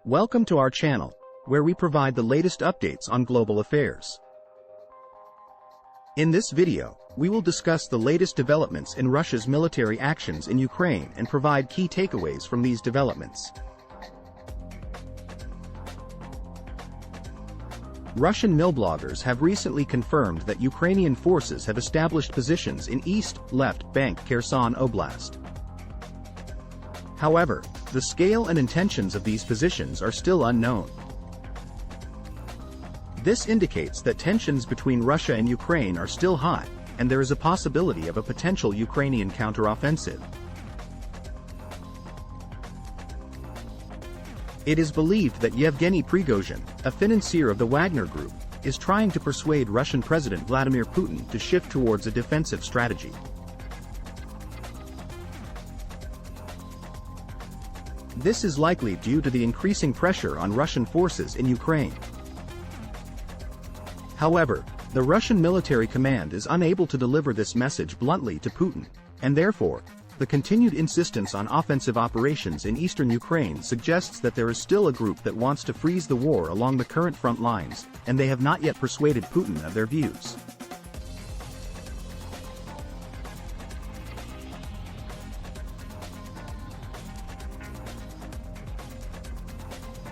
Welcome to our channel, where we provide the latest updates on global affairs. In this video, we will discuss the latest developments in Russia's military actions in Ukraine and provide key takeaways from these developments. Russian millbloggers have recently confirmed that Ukrainian forces have established positions in East, Left Bank Kherson Oblast. However, the scale and intentions of these positions are still unknown. This indicates that tensions between Russia and Ukraine are still high, and there is a possibility of a potential Ukrainian counteroffensive. It is believed that Yevgeny Prigozhin, a financier of the Wagner Group, is trying to persuade Russian President Vladimir Putin to shift towards a defensive strategy. This is likely due to the increasing pressure on Russian forces in Ukraine. However, the Russian military command is unable to deliver this message bluntly to Putin, and therefore, the continued insistence on offensive operations in eastern Ukraine suggests that there is still a group that wants to freeze the war along the current front lines, and they have not yet persuaded Putin of their views.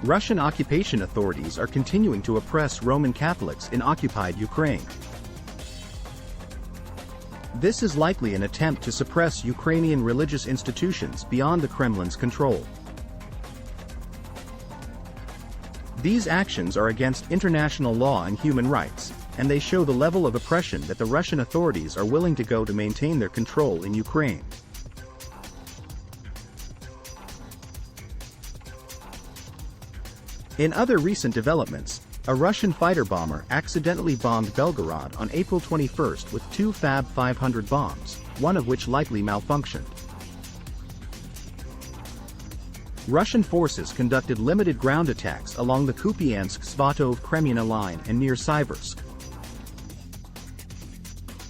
Russian occupation authorities are continuing to oppress Roman Catholics in occupied Ukraine. This is likely an attempt to suppress Ukrainian religious institutions beyond the Kremlin's control. These actions are against international law and human rights, and they show the level of oppression that the Russian authorities are willing to go to maintain their control in Ukraine. In other recent developments, a Russian fighter bomber accidentally bombed Belgorod on April 21 with two Fab 500 bombs, one of which likely malfunctioned. Russian forces conducted limited ground attacks along the Kupiansk-Svatov-Kreminna line and near Siversk.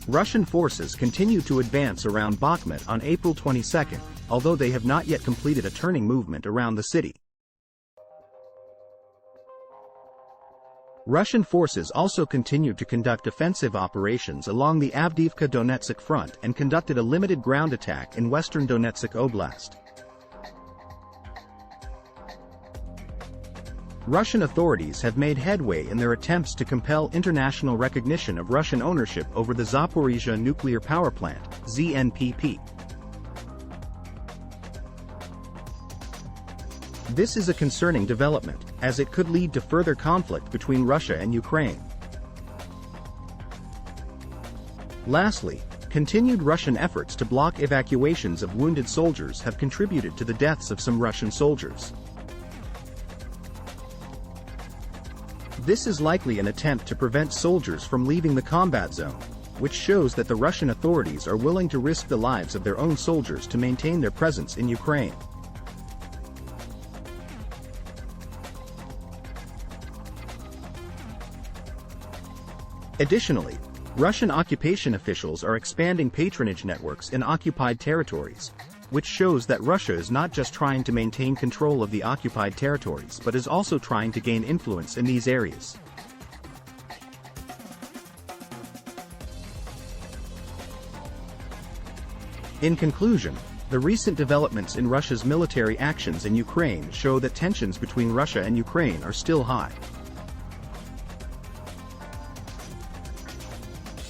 Russian forces continued to advance around Bakhmut on April 22, although they have not yet completed a turning movement around the city. Russian forces also continued to conduct offensive operations along the Avdiivka-Donetsk front and conducted a limited ground attack in western Donetsk Oblast. Russian authorities have made headway in their attempts to compel international recognition of Russian ownership over the Zaporizhzhia nuclear power plant, ZNPP. This is a concerning development, as it could lead to further conflict between Russia and Ukraine. Lastly, continued Russian efforts to block evacuations of wounded soldiers have contributed to the deaths of some Russian soldiers. This is likely an attempt to prevent soldiers from leaving the combat zone, which shows that the Russian authorities are willing to risk the lives of their own soldiers to maintain their presence in Ukraine. Additionally, Russian occupation officials are expanding patronage networks in occupied territories, which shows that Russia is not just trying to maintain control of the occupied territories but is also trying to gain influence in these areas. In conclusion, the recent developments in Russia's military actions in Ukraine show that tensions between Russia and Ukraine are still high.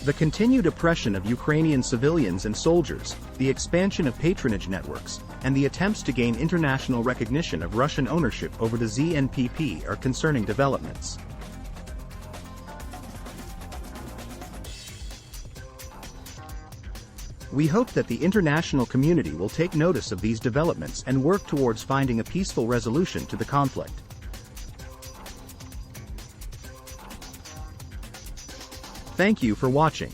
The continued oppression of Ukrainian civilians and soldiers, the expansion of patronage networks, and the attempts to gain international recognition of Russian ownership over the ZNPP are concerning developments. We hope that the international community will take notice of these developments and work towards finding a peaceful resolution to the conflict. Thank you for watching.